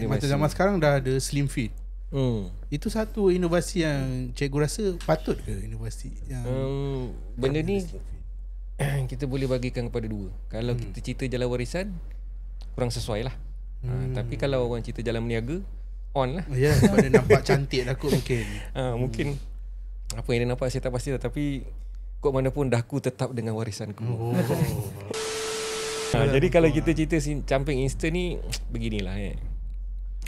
Macam zaman sekarang dah ada slim fit. Itu satu inovasi yang cikgu rasa patut ke inovasi yang benda ni kita boleh bagikan kepada dua. Kalau kita cerita jalan warisan, kurang sesuai lah. Tapi kalau orang cerita jalan meniaga, on lah. Ya, pada nampak cantik dah kot mungkin. Mungkin apa yang dia nampak saya tak pasti lah. Tapi kok mana pun dah aku tetap dengan warisanku. Jadi kalau kita cerita camping instant ni beginilah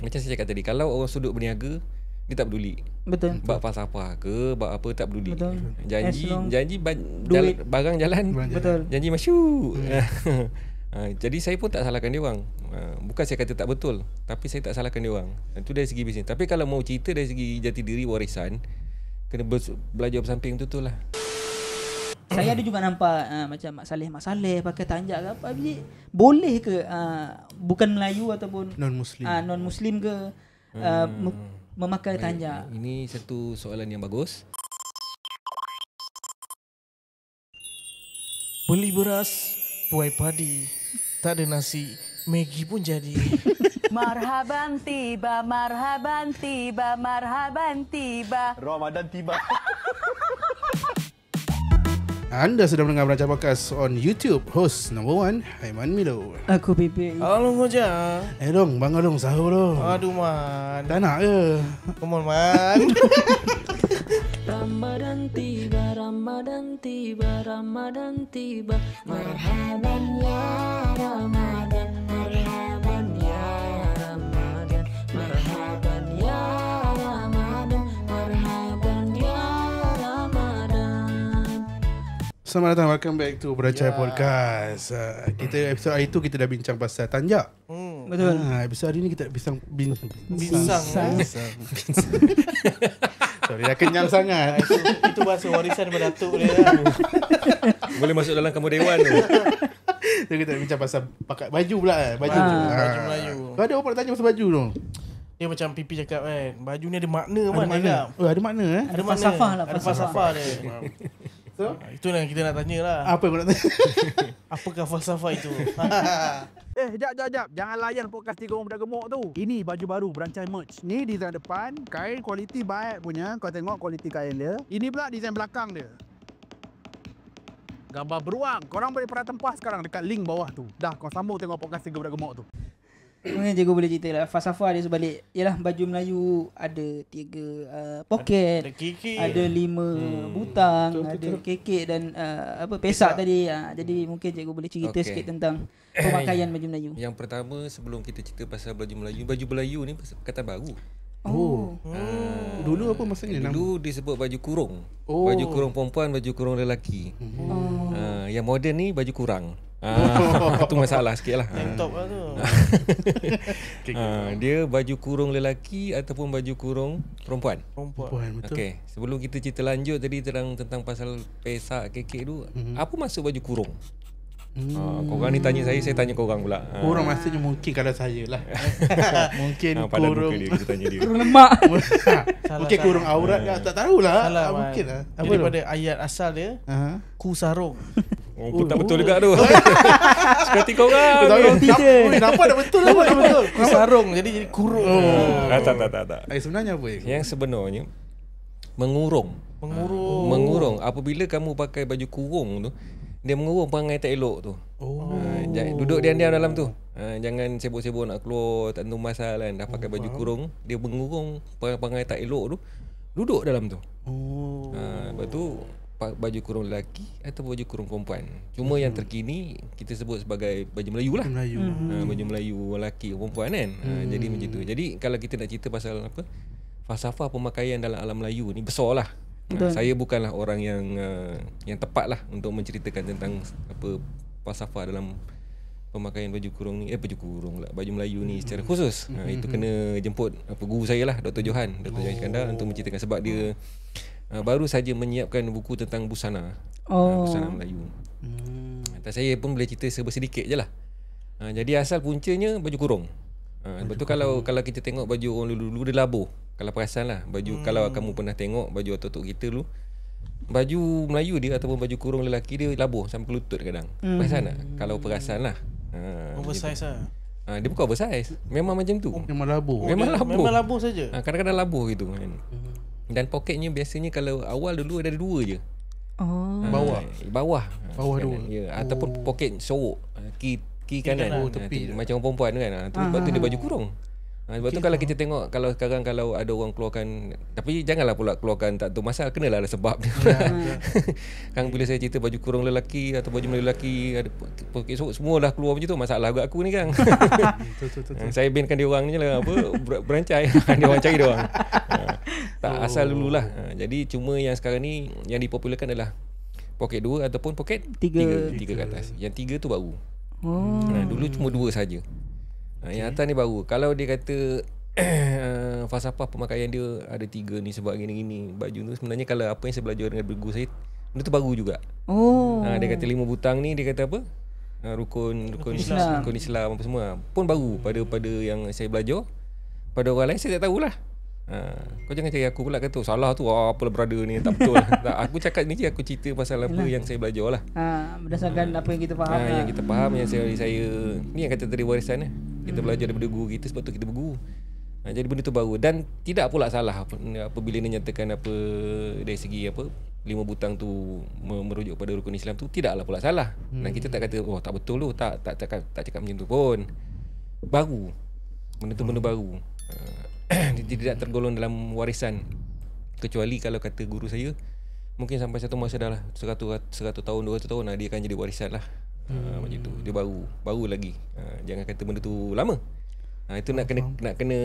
macam saya cakap tadi, kalau orang sudut berniaga, dia tak peduli. Betul. Bab falsafah ke, bab apa tak peduli. Betul. Janji duit. barang jalan. Betul. Janji masyuk. Jadi saya pun tak salahkan dia orang. Bukan saya kata tak betul, tapi saya tak salahkan dia orang. Itu dari segi bisnes. Tapi kalau mau cerita dari segi jati diri warisan, kena belajar bersamping tu lah. Saya ada juga nampak macam Mak Saleh pakai tanjak ke apa. Boleh ke bukan Melayu ataupun non-Muslim non-Muslim ke memakai tanjak? Ini satu soalan yang bagus. Beli beras, tuai padi, tak ada nasi, Maggi pun jadi. Marhaban tiba, marhaban tiba, marhaban tiba. Ramadan tiba. Anda sedang mendengar Berancang Podcast on YouTube. Host number 1 Haiman Milo. Aku Pipi. Halo Ngoja. Dong, bangun dong sahur dong. Aduh Man. Tak nak ke? Come on Man. Ramadan tiba, Ramadan tiba, Ramadan tiba. Marhaban ya Ramadan, marhaban ya Ramadan, marhaban ya Ramadan, marhaban ya Ramadan. Selamat datang, welcome back to Berancang Podcast. Kita episod hari tu kita dah bincang pasal tanjak. Betul. Episod hari ni kita bincang Binsang. Sorry, dah kenyang sangat. Itu bahasa warisan daripada datuk dia. Boleh masuk dalam kamu dewan tu. So, kita bincang pasal pakai baju pula baju. Baju Melayu. Kau ada orang nak tanya pasal baju tu? Dia macam Pipi cakap kan, baju ni ada makna Ada Man. makna? Oh, ada makna Ada makna. falsafah lah, Ada falsafah dia. So, Itu yang kita nak tanya lah. apa yang kau nak tanya? Apakah falsafah itu? Jap. Jangan layan podcast 3 orang budak gemuk tu. Ini baju baru Berancang Merch. Ni design depan, kain kualiti baik punya. Kau tengok kualiti kain dia. Ini pula design belakang dia. Gambar beruang. Korang boleh pernah tempah sekarang dekat link bawah tu. Dah, kau sambung tengok podcast 3 budak gemuk tu. Mungkin cikgu boleh cerita lah falsafah dia sebalik. Yalah, baju Melayu ada 3 poket, Ada kiki. ada 5 butang, ada kekek dan pesak tadi. Jadi mungkin cikgu boleh cerita sikit tentang pemakaian baju Melayu. Yang pertama, sebelum kita cerita pasal baju Melayu ni kata baru. Dulu apa maksudnya? Dulu disebut baju kurung. Oh. Baju kurung perempuan, baju kurung lelaki. Yang moden ni baju kurang. Itu masalah sikit lah. Tank top lah tu. Dia baju kurung lelaki ataupun baju kurung perempuan. Perempuan, betul. Okey, sebelum kita cerita lanjut tadi tentang pasal pesak kekek tu, apa maksud baju kurung? Korang ni tanya saya tanya korang pula. Kurang maksudnya mungkin kalau saya lah. Mungkin Padan kurung muka dia, kita tanya dia. Kurung lemak. mungkin kurung aurat tak tahulah. Salah Man. Mungkin lah. Jadi daripada ayat asal dia, ku sarung. Pun tak betul juga tu. Seperti korang. Nampak dah betul lah. Betul. Ku sarung jadi kurung. Tak. Sebenarnya apa? Yang sebenarnya mengurung. Mengurung. Apabila kamu pakai baju kurung tu, dia mengurung perangai tak elok tu. Duduk diam-diam dalam tu. Jangan sibuk-sibuk nak keluar, tak tentu masal kan. Dah pakai baju kurung, dia mengurung perangai tak elok tu, duduk dalam tu. Lepas tu baju kurung lelaki atau baju kurung perempuan. Cuma yang terkini kita sebut sebagai baju Melayu lah. Baju Melayu lelaki perempuan kan. Jadi macam tu. Jadi kalau kita nak cerita pasal apa, falsafah pemakaian dalam alam Melayu ni besar lah. Saya bukanlah orang yang tepat lah untuk menceritakan tentang apa falsafah dalam pemakaian baju kurung ni, baju Melayu ni secara khusus. Itu kena jemput guru saya lah, Dr. Johan Iskandar, untuk menceritakan, sebab dia baru saja menyiapkan buku tentang busana. Busana Melayu. Dan saya pun boleh cerita sedikit je lah. Jadi asal puncanya baju kurung. Betul. Kalau kita tengok baju orang dulu dia labuh. Kalau perasan lah baju, kalau kamu pernah tengok baju otok-otok kita dulu, baju Melayu dia ataupun baju kurung lelaki dia labuh sampai ke lutut kadang. Perasan tak? Kalau perasan lah. Oversize lah. Dia bukan oversize. Memang macam tu. Memang labuh. Memang labuh. Memang labuh saja. Kadang-kadang labuh gitu kan. Dan poketnya biasanya kalau awal dulu ada 2 je. Oh. Bawah Bawah kanan, 2. ya. Ataupun poket sorok, kiri kanan. tepi. Macam orang perempuan kan. Sebab tu dia baju kurung. Sebab tu kalau kita tengok, kalau sekarang kalau ada orang keluarkan, tapi janganlah pula keluarkan tak tahu masal, kenalah ada sebab dia. Kan bila saya cerita baju kurung lelaki atau baju Melayu lelaki, ada poket sorok, semua dah keluar macam tu, masalah agak aku ni kan. Saya bankan dia orang ni lah, berantai. Dia orang cari dia orang. Tak asal dululah. Jadi cuma yang sekarang ni yang dipopularkan adalah poket 2 ataupun poket 3 ke atas. Yang 3 tu baru. Dulu cuma 2 saja. Yang atas ni baru. Kalau dia kata falsafah pemakaian dia ada 3 ni sebab gini-gini baju tu, sebenarnya kalau apa yang saya belajar dengan guru saya, benda tu baru juga. Dia kata 5 butang ni, dia kata apa? Rukun Islam apa semua pun baru pada yang saya belajar. Pada orang lain saya tak tahulah. Kau jangan cari aku pula kata salah tu, apalah brother ni, tak betul. Tak, aku cakap ni je, aku cerita pasal apa yang saya belajar lah. Berdasarkan apa yang kita faham. Yang kita faham, yang saya ni yang kata tadi warisan lah. Kita belajar daripada guru kita, sebab tu kita berguru. Jadi benda tu baru dan tidak pula salah apabila dia nyatakan apa dari segi apa 5 butang tu merujuk pada rukun Islam tu, tidaklah pula salah. Dan kita tak kata tak betul tu, tak cakap macam tu pun. Baru. Benda tu benda baru. Dia tidak tergolong dalam warisan, kecuali kalau kata guru saya mungkin sampai satu masa dah lah 100 tahun 200 tahun dia akan jadi warisan lah. Macam tu. Dia baru lagi. Jangan kata benda tu lama. Itu nak kena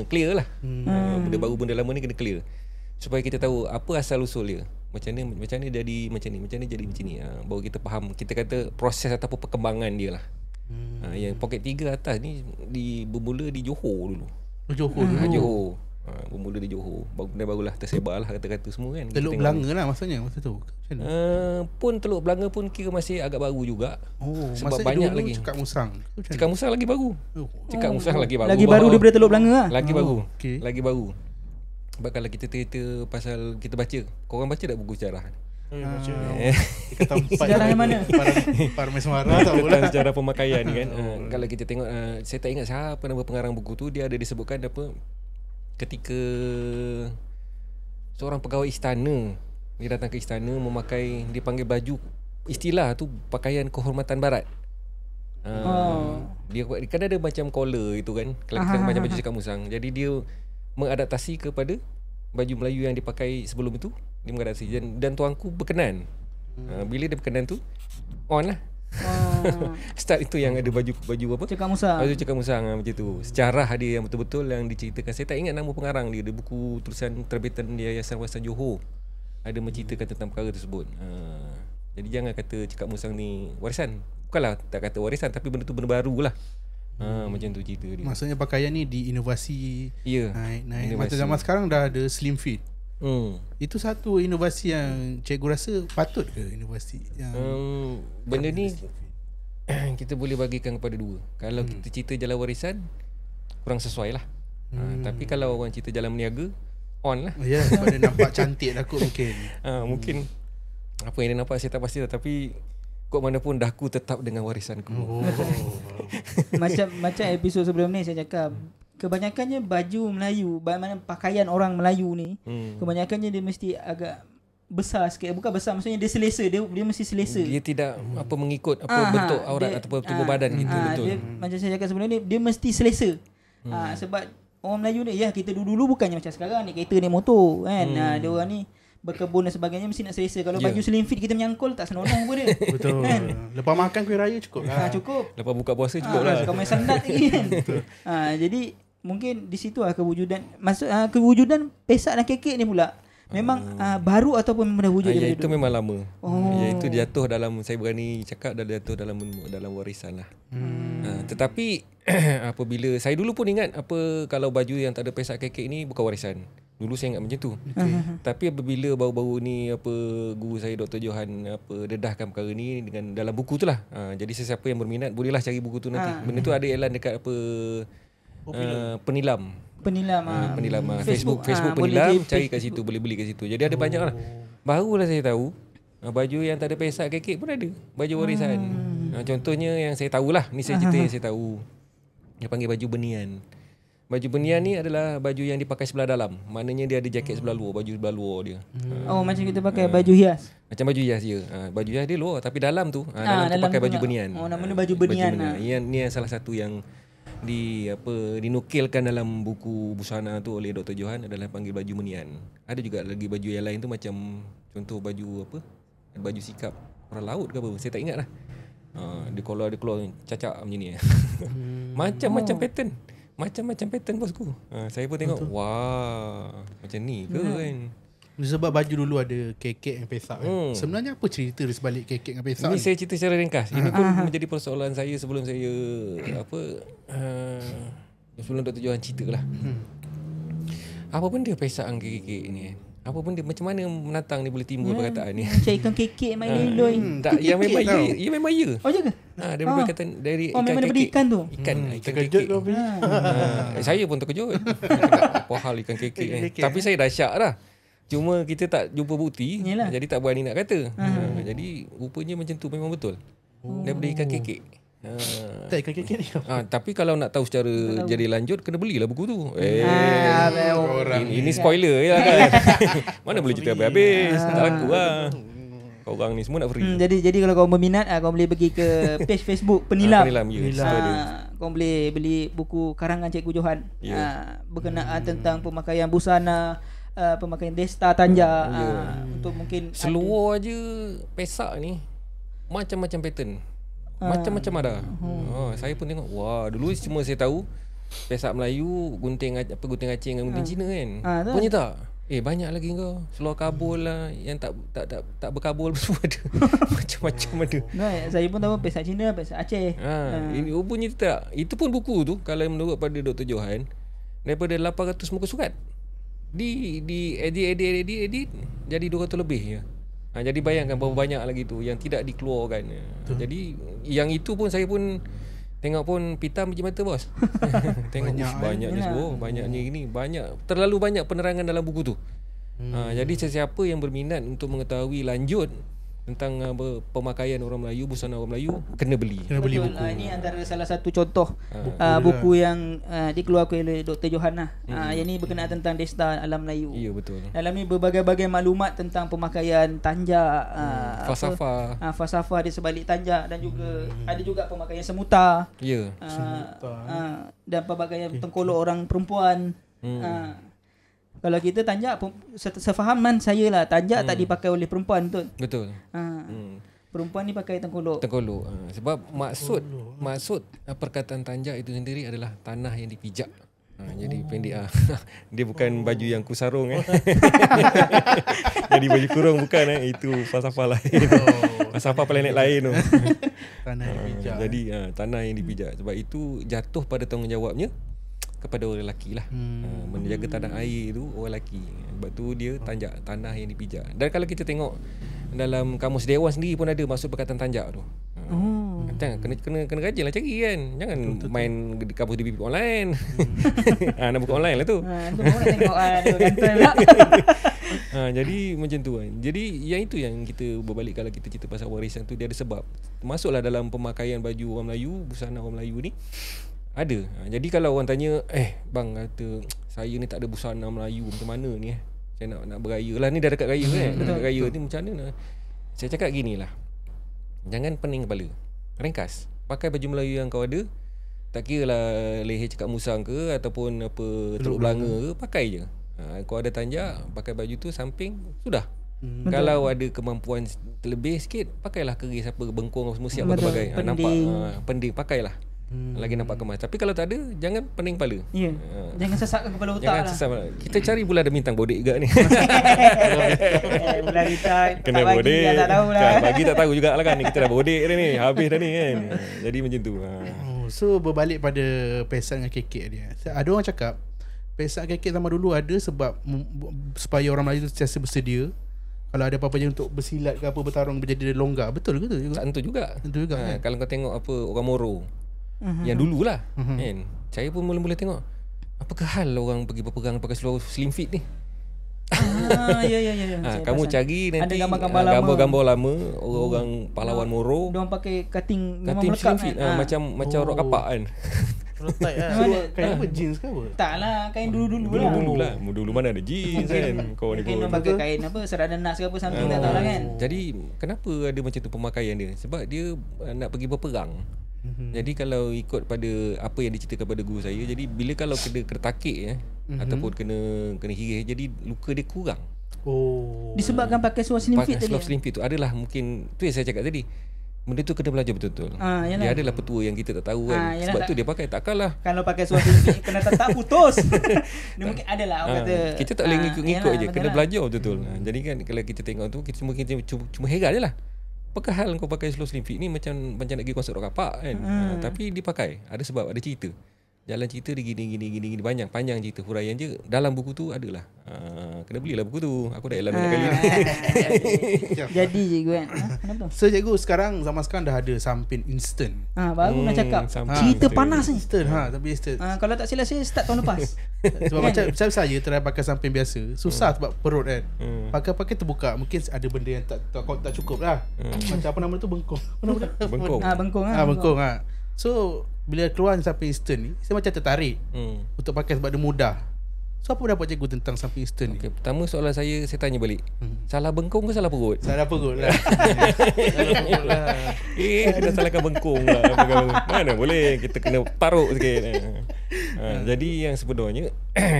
clear lah. Benda baru benda lama ni kena clear supaya kita tahu apa asal usul dia. Macam ni jadi macam ni, macam ni jadi macam ni. Baru kita faham, kita kata proses ataupun perkembangan dia lah. Yang poket 3 atas ni bermula di Johor dulu. Johor. Bermula di Johor. Barulah tersebar lah kata-kata semua kan. Teluk Belanga lah maksudnya masa tu. Macam mana? Pun Teluk Belanga pun kira masih agak baru juga. Masa sebab banyak lagi. Cekak Musang. Cekak Musang lagi baru. Cekak Musang lagi baru. Lagi baru daripada Teluk Belanga lah. Lagi baru. Okay. Lagi baru. Sebab kalau kita cerita pasal kita baca, korang baca tak buku sejarah? Sejarah yang mana? Parmes Marah tak boleh. Sejarah pemakaian ni kan. Kalau kita tengok, saya tak ingat siapa nama pengarang buku tu, dia ada disebutkan apa, ketika seorang pegawai istana dia datang ke istana memakai, dia panggil baju, istilah tu pakaian kehormatan barat. Dia kan ada macam collar itu kan, kalau kita macam baju cekak musang. Jadi dia mengadaptasi kepada baju Melayu yang dipakai sebelum itu. Dia mengadaptasi dan tuanku berkenan. Bila dia berkenan tu on lah. Start itu yang ada baju apa? Cekak musang. Baju cekak musang macam tu. Sejarah dia yang betul-betul yang diceritakan. Saya tak ingat nama pengarang dia. Dia buku tulisan terbitan dia Yayasan Warisan Johor. Ada menceritakan tentang perkara tersebut. Jadi jangan kata cekak musang ni warisan. Bukanlah tak kata warisan, tapi benda tu benda baru lah. Macam tu cerita dia. Maksudnya pakaian ni diinovasi. Ya. Naik. Masa zaman sekarang dah ada slim fit. Itu satu inovasi yang cikgu rasa patut ke inovasi yang benda ni kita boleh bagikan kepada 2. Kalau kita cerita jalan warisan, kurang sesuai lah. Tapi kalau orang cerita jalan meniaga, on lah. Ya, sebab dia nampak cantik lah kot mungkin. Mungkin apa yang dia nampak saya tak pasti lah, tapi kok mana pun dah aku tetap dengan warisanku. Macam episod sebelum ni saya cakap, kebanyakannya baju Melayu, pakaian orang Melayu ni, kebanyakannya dia mesti agak besar sikit. Bukan besar, maksudnya dia selesa. Dia mesti selesa. Dia tidak mengikut bentuk aurat ataupun tubuh badan gitu. Betul. Dia, macam saya cakap sebelum ni, dia mesti selesa. Sebab orang Melayu ni, kita dulu bukannya macam sekarang ni kereta ni motor kan. Dia orang ni berkebun dan sebagainya mesti nak selesa. Kalau baju slim fit kita menyangkul, tak senonoh pun dia. Betul. Lepas makan kuih raya cukup lah. Cukup. Lepas buka puasa cukup lah. Kau main sandat lagi kan. Jadi mungkin di situ lah kewujudan kewujudan pesak dan kekek ni pula. Memang baru ataupun memang dah wujud daripada itu memang lama. Itu jatuh dalam, saya berani cakap dah jatuh dalam warisan lah. Tetapi apabila saya dulu pun ingat apa, kalau baju yang tak ada pesak kekek ni bukan warisan. Dulu saya ingat macam tu. Tapi apabila baru-baru ni guru saya Dr. Johan dedahkan perkara ni dengan dalam buku tu lah. Jadi sesiapa yang berminat bolehlah cari buku tu nanti. Benda tu ada iklan dekat Penilam. Facebook Penilam, cari kat situ, boleh beli kat situ. Jadi ada banyak lah. Barulah saya tahu baju yang tak ada pesak kekek pun ada. Baju warisan. Contohnya yang saya tahulah, ni saya cerita yang saya tahu. Dia panggil baju benian. Baju benian ni adalah baju yang dipakai sebelah dalam. Maknanya dia ada jaket sebelah luar, baju sebelah luar dia. Oh, macam kita pakai baju hias. Macam baju hias je. Baju hias dia luar, tapi dalam tu dalam tu pakai baju benian. Oh, namanya baju benian. Ni yang salah satu yang dinukilkan dalam buku busana tu oleh Dr. Johan adalah panggil baju benian. Ada juga lagi baju yang lain tu macam contoh baju apa? Baju sikap orang laut ke apa? Saya tak ingat lah. Dia keluar cacak macam ni. Macam-macam pattern. Macam-macam pattern bosku. Saya pun tengok, wah, macam ni ke kan. Sebab baju dulu ada kekek yang pesak kan. Sebenarnya apa cerita di sebalik kekek dengan pesak Ini ni? saya cerita secara ringkas. Ini pun menjadi persoalan saya sebelum saya sebelum Dr. Johan cerita lah. Apa benda pesak dengan kekek ni kan? Apa benda, macam mana menatang ni boleh timbul perkataan ni? Macam ikan kekek main leloi. Tak, yang memang ya, memang ya. Oh, ya ke? Dia berkaitan dari Oh, ikan memang daripada kekek. ikan tu. Ikan Terkejut kekek. kau Saya pun terkejut. Apa hal ikan kekek ni? Tapi saya dah syak dah. Cuma kita tak jumpa bukti. Yalah. Jadi tak berani nak kata. Jadi rupanya macam tu memang betul. Daripada ikan kekek. Tak ikan kekek ni. Tapi kalau nak tahu secara jadi lanjut, kena belilah buku tu. Ini spoiler ya kan. Mana boleh cerita habis-habis. Tak laku lah. Korang ni semua nak free. Jadi kalau kau berminat, kau boleh pergi ke page Facebook Penilam. Penilam, ya. Kau boleh beli buku karangan Cikgu Johan. Berkenaan tentang pemakaian busana, pemakaian desta tanjak. Untuk mungkin seluar je pesak ni macam-macam pattern. Macam-macam ada. Saya pun tengok, wah, dulu cuma saya tahu pesak Melayu, gunting acing dengan gunting Cina kan. Punya tak? Banyak lagi kau. Seluar kabul lah, yang tak berkabul semua ada. Macam-macam ada. Saya pun tahu pesak Cina, pesak Aceh. Ini punya tak. Itu pun buku tu kalau menurut pada Dr. Johan, daripada 800 muka surat di edit jadi 200 lebih ya. Jadi bayangkan berapa banyak lagi tu yang tidak dikeluarkan. Jadi yang itu pun saya pun tengok pun pitam biji mata bos. Tengok banyaknya semua, banyaknya ini, terlalu banyak penerangan dalam buku tu. Jadi sesiapa yang berminat untuk mengetahui lanjut tentang pemakaian orang Melayu, busana orang Melayu, kena beli buku. Ini antara salah satu contoh buku yang dikeluarkan oleh Dr. Johan lah. Yang ini berkenaan tentang desta alam Melayu. Ya, betul. Dalam ni berbagai-bagai maklumat tentang pemakaian tanjak, falsafah di sebalik tanjak, dan juga ada juga pemakaian semuta. Ya. Dan pemakaian tengkolok orang perempuan. Kalau kita tanjak, sefahaman saya lah, tanjak tak dipakai oleh perempuan betul. Perempuan ni pakai tengkolok. Sebab maksud perkataan tanjak itu sendiri adalah tanah yang dipijak. Jadi pendek dia bukan baju yang kusarung Jadi baju kurung bukan itu falsafah lain. Falsafah planet lain tu. Tanah yang dipijak. Jadi tanah yang dipijak. Sebab itu jatuh pada tanggungjawabnya kepada orang lelaki lah. Menjaga tanah air tu orang lelaki. Sebab tu dia tanah yang dipijak. Dan kalau kita tengok dalam kamus Dewan sendiri pun ada maksud perkataan tanjak tu. Kena rajin lah cari kan. Jangan main di kamus di buku online. Nak buka online lah tu. Tu nak tengok ada kantor tak. Jadi macam tu kan. Jadi yang itu yang kita berbalik, kalau kita cerita pasal warisan tu, dia ada sebab. Masuklah dalam pemakaian baju orang Melayu, busana orang Melayu ni ada. Jadi kalau orang tanya, bang kata saya ni tak ada busana Melayu, macam mana ni saya nak beraya lah, ni dah dekat raya kan. Dekat raya ni macam mana saya cakap gini lah, jangan pening kepala, ringkas, pakai baju Melayu yang kau ada. Tak kira lah leher cakap musang ke ataupun apa Teluk Belanga ke, pakai je. Kau ada tanjak, pakai baju tu samping, sudah. Kalau ada kemampuan terlebih sikit, pakailah keris apa, bengkong semua siap berbagai. Nampak pending, pakailah. Lagi nampak kemas. Tapi kalau tak ada, jangan pening kepala. Ya. Jangan sesakkan kepala otak jangan lah. Jangan Kita cari pula ada bintang bodek juga ni. Bulan kita Kena tak bagi, bodek. tak tahu lah. Bagi tak tahu jugalah kan. Kita dah bodek dah ni. Habis dah ni kan. Jadi macam tu. So berbalik pada pesak dengan kekek dia. Ada orang cakap pesak kekek zaman dulu ada sebab supaya orang Melayu tu sentiasa bersedia. Kalau ada apa-apa untuk bersilat ke apa, bertarung, menjadi longgar. Betul ke tu juga? Tentu juga. Kan? Kalau kau tengok apa orang Moro yang dululah kan. Saya pun mula-mula tengok, apakah hal orang pergi berperang pakai seluar slim fit ni. Ya. Kamu cari nanti ada gambar-gambar lama orang-orang pahlawan Moro. Diorang pakai cutting memang slim melekat fit kan. macam rok kapak kan. Prototype lah. Mana? Kain apa? Jeans ke apa? Tak lah, kain dulu-dulu lah. Dulu lah. Dulu mana ada jeans kan. Kau ni Mungkin kau. orang pakai kain apa, serada nas ke apa, something tak tahu lah kan. Jadi kenapa ada macam tu pemakaian dia? Sebab dia nak pergi berperang. Jadi kalau ikut pada apa yang diceritakan pada guru saya, jadi bila kalau kena takik ataupun kena hirih, jadi luka dia kurang. Oh. Disebabkan pakai seluar slim fit Pakai tadi. seluar slim fit tu adalah mungkin tu yang saya cakap tadi. Benda tu kena belajar betul-betul. Yalah. Dia adalah petua yang kita tak tahu kan. Yalah, Sebab tak. tu dia pakai takkanlah. Kalau pakai seluar slim fit kena tetap putus. Dia mungkin adalah orang kata. Kita tak boleh ngikut-ngikut yalah, je. betul Kena lah. belajar betul-betul. Jadi kan kalau kita tengok tu kita cuma heran je lah. Apakah hal kau pakai seluar slim fit ni macam nak pergi konsert rock kapak kan. Tapi dipakai. Ada sebab, ada cerita. Jalan cerita dia gini panjang cerita huraian je. Dalam buku tu adalah. Kena belilah buku tu. Aku dah elan banyak kali ni. Jadi je kan. Kenapa? So cikgu, zaman sekarang dah ada samping instant. Baru nak cakap. samping Cerita instant. panas ni. Instant tapi instant. Kalau tak silap saya start tahun lepas. Sebab macam saya try pakai samping biasa. Susah sebab perut kan. Pakai terbuka, mungkin ada benda yang tak cukup lah. Macam apa nama tu, bengkong. Apa nama dia? Bengkong. Bengkong Bengkong. So bila keluar samping instant ni, saya macam tertarik untuk pakai sebab dia mudah. So apa pendapat cikgu tentang samping instant ni? Okay, pertama soalan saya tanya balik. Salah bengkong ke salah perut? Salah perut lah. Dah salahkan bengkong lah. Mana boleh, kita kena taruk sikit. Jadi yang sebenarnya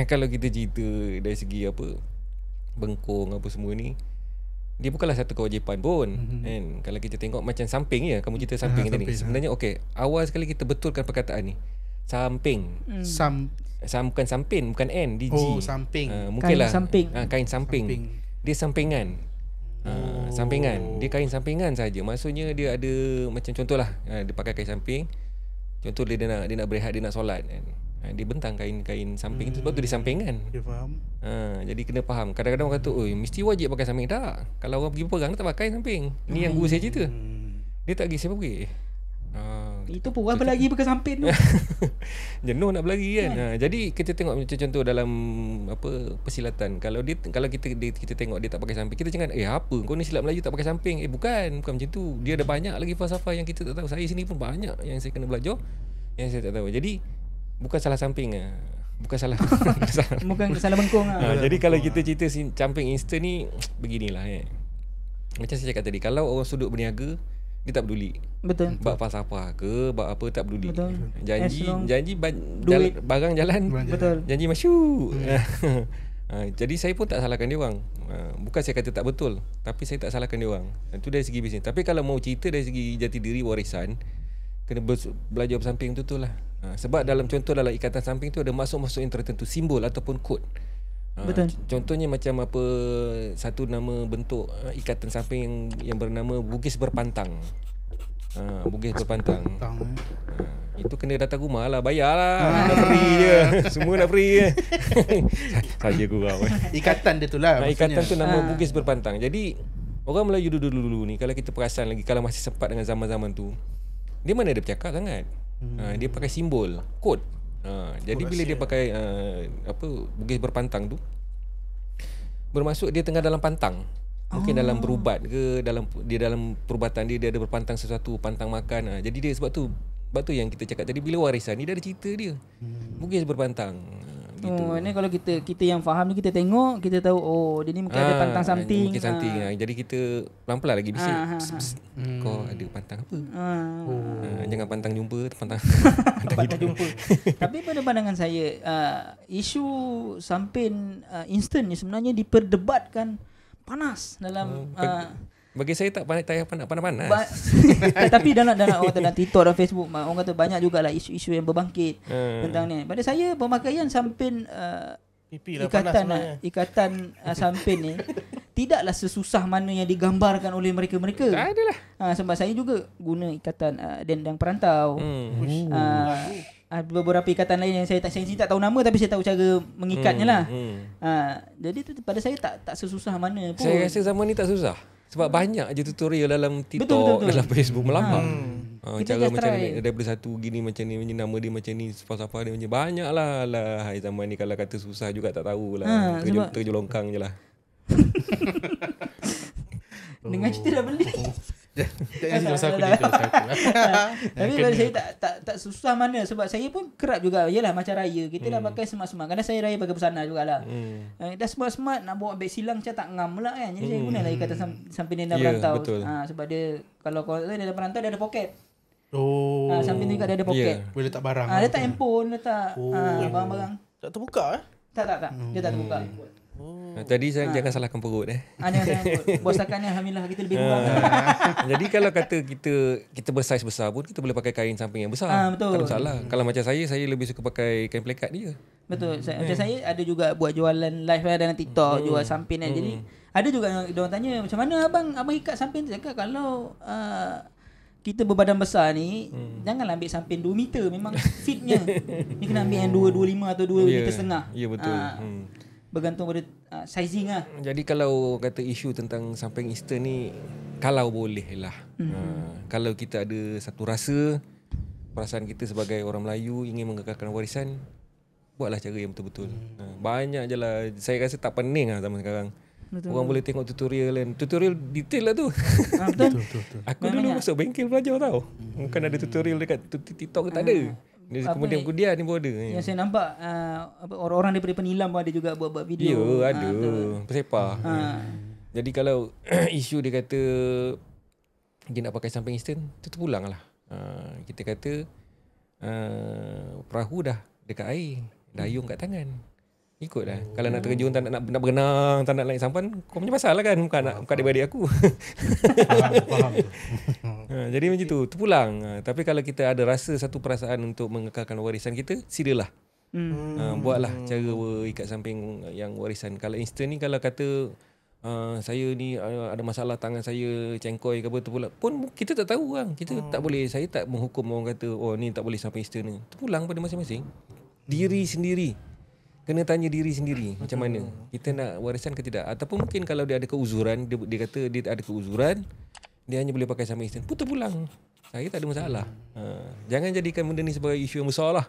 kalau kita cerita dari segi apa, bengkong apa semua ni, dia bukanlah satu kewajipan pun kan. Kalau kita tengok macam samping ya, kamu cerita samping tadi. Sebenarnya okey, awal sekali kita betulkan perkataan ni. Samping. Bukan samping, bukan N, di G. Samping. Mungkinlah Kain samping. Kain samping. Dia sampingan. Sampingan. Dia kain sampingan saja. Maksudnya dia ada macam contohlah, dia pakai kain samping. Contoh dia nak berehat, dia nak solat kan. Dia bentang kain samping itu, sebab tu dia sampingan. Dia faham. Jadi kena faham. Kadang-kadang orang kata, "Oi, mesti wajib pakai samping." Tak. Kalau orang pergi berperang tak pakai samping. Ini yang guru saya cerita. Dia tak pergi, siapa pergi? Itu pun apa lagi pakai samping tu. Jenuh nak berlari kan. Jadi kita tengok macam contoh dalam apa persilatan. Kalau kita tengok dia tak pakai samping, kita jangan apa kau ni silat Melayu tak pakai samping. Bukan macam tu. Dia ada banyak lagi falsafah yang kita tak tahu. Saya sini pun banyak yang saya kena belajar yang saya tak tahu. Jadi bukan salah samping bukan salah Bukan salah bengkong jadi kalau kita cerita samping instant ni beginilah macam saya cakap tadi, kalau orang sudut berniaga dia tak peduli. Betul. Bab falsafah ke bab apa tak peduli. Betul. Janji duit. barang jalan. Betul. Janji masyuk. Jadi saya pun tak salahkan dia orang. Bukan saya kata tak betul, tapi saya tak salahkan dia orang. Itu dari segi bisnes. Tapi kalau mau cerita dari segi jati diri warisan, kena belajar bersamping tu lah. Sebab dalam ikatan samping tu ada maksud-maksud yang tertentu, simbol ataupun kod. Betul. Contohnya macam apa, satu nama bentuk ikatan samping yang bernama Bugis Berpantang. Bugis Berpantang. Itu kena datang rumah lah, bayar lah. Dah free je. Semua dah free je. Saja gurau. Ikatan dia tu lah. Ikatan tu nama Bugis Berpantang. Jadi orang Melayu dulu ni, kalau kita perasan lagi, kalau masih sempat dengan zaman-zaman tu, dia mana ada bercakap sangat. Dia pakai simbol, kod. Jadi bila dia pakai Bugis Berpantang tu, bermaksud dia tengah dalam pantang. Mungkin dalam berubat ke, dalam perubatan dia ada berpantang sesuatu, pantang makan. Jadi dia sebab tu yang kita cakap tadi, bila warisan ni dah ada cerita dia. Bugis Berpantang. Gitu. Ni kalau kita yang faham ni, kita tengok, kita tahu dia ni mungkin ada pantang something. Mungkin something. Jadi kita pelan-pelan lagi bisik. Kau ada pantang apa? Jangan pantang jumpa, pantang jumpa. Tapi pada pandangan saya, isu samping instant ni sebenarnya diperdebatkan panas dalam bagi saya tak panas-panas. Tapi dalam orang kata dalam TikTok dan Facebook, orang kata banyak jugalah isu-isu yang berbangkit tentang ni. Pada saya, pemakaian samping ikatan samping ni tidaklah sesusah mana yang digambarkan oleh mereka-mereka. Tak adalah. Sebab saya juga guna ikatan dendang perantau. Beberapa ikatan lain yang saya tak tahu nama, tapi saya tahu cara mengikatnya lah. Jadi pada saya tak sesusah mana pun. Saya rasa zaman ni tak susah. Sebab banyak je tutorial dalam TikTok, betul. Dalam Facebook melambang. Cara macam ni, daripada satu gini macam ni, nama dia macam ni, falsafah dia macam banyak lah. Hai zaman ni kalau kata susah juga tak tahulah. Terjun longkang je lah. Dengan cerita dah beli. Jangan cerita pasal aku juga pasal aku. Tapi pada saya tak susah mana sebab saya pun kerap juga. Yalah macam raya kita dah pakai smart-smart. Kadang saya raya pakai busana jugalah. Dah smart-smart nak bawa beg silang macam tak ngam pula kan. Jadi saya gunalah ikatan sampai dia dah berantau. Sebab dia kalau kau dia dah berantau dia ada poket. Samping ni dia ada poket. Boleh letak barang. Letak handphone, letak barang-barang. Tak terbuka Tak. Dia tak terbuka. Tadi saya jangan salahkan perut Jangan bos setakat ni alhamdulillah kita lebih murah. Jadi kalau kata kita bersaiz besar pun kita boleh pakai kain samping yang besar. Betul. Tak ada masalah. Kalau macam saya lebih suka pakai kain plekat dia. Betul. Macam saya ada juga buat jualan live dalam TikTok, jual samping kan. Jadi ada juga yang diorang tanya macam mana abang ikat samping tu. Cakap kalau kita berbadan besar ni janganlah ambil samping 2 meter, memang fitnya. Ni kena ambil yang 2.25 atau 2 meter setengah. Ya betul. Bergantung pada sizing lah. Jadi kalau kata isu tentang samping Easter ni, kalau boleh lah. Kalau kita ada satu rasa, perasaan kita sebagai orang Melayu ingin mengekalkan warisan, buatlah cara yang betul-betul. Banyak je lah. Saya rasa tak pening lah zaman sekarang. Betul. Orang boleh tengok tutorial kan. Tutorial detail lah tu. Betul. Aku dulu masuk bengkel belajar tau. Bukan ada tutorial dekat TikTok ke tak ada. Kemudian ni pun ada. Yang saya nampak orang-orang daripada Penilam pun ada juga buat video. Ya, ada. Persepah. Jadi kalau isu dia kata dia nak pakai samping Eastern, tu terpulang lah. Kita kata perahu dah dekat air, dayung kat tangan. Ikut lah. Kalau nak terjun, tak nak berenang, tak nak naik sampan, kau punya pasal lah kan. Bukan adik-adik aku. Faham. Jadi macam tu, terpulang. Tapi kalau kita ada rasa satu perasaan untuk mengekalkan warisan kita, silalah. Buatlah cara ikat samping yang warisan. Kalau instant ni, kalau kata saya ni ada masalah tangan saya cengkoi ke apa terpulang, pun kita tak tahu kan. Kita tak boleh, saya tak menghukum orang kata oh ni tak boleh sampai instant ni. Terpulang pada masing-masing. Diri sendiri. Kena tanya diri sendiri macam mana kita nak warisan ke tidak. Ataupun mungkin kalau dia ada keuzuran, dia kata dia ada keuzuran, dia hanya boleh pakai samping instant, putar pulang. Saya tak ada masalah. Jangan jadikan benda ni sebagai isu yang besar lah.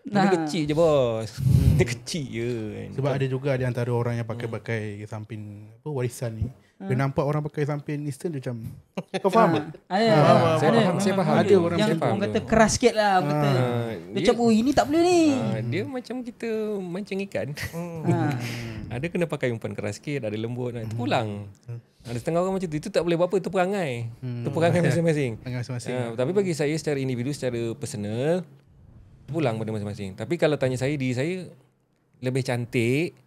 Dia kecil je bos. Dia kecil je kan. Sebab ada juga di antara orang yang pakai samping warisan ni. Dia nampak orang pakai samping instant dia macam kau faham tak? Saya faham. Ada orang yang orang kata keras sikit lah. Kata dia macam ini tak boleh ni. Dia macam kita mancing ikan. Ada kena pakai umpan keras sikit, ada lembut, terpulang. Ada setengah orang macam tu. Itu tak boleh buat apa, itu perangai. Itu perangai masing-masing. Tapi bagi saya secara individu, secara personal, pulang pada masing-masing. Tapi kalau tanya saya, diri saya lebih cantik,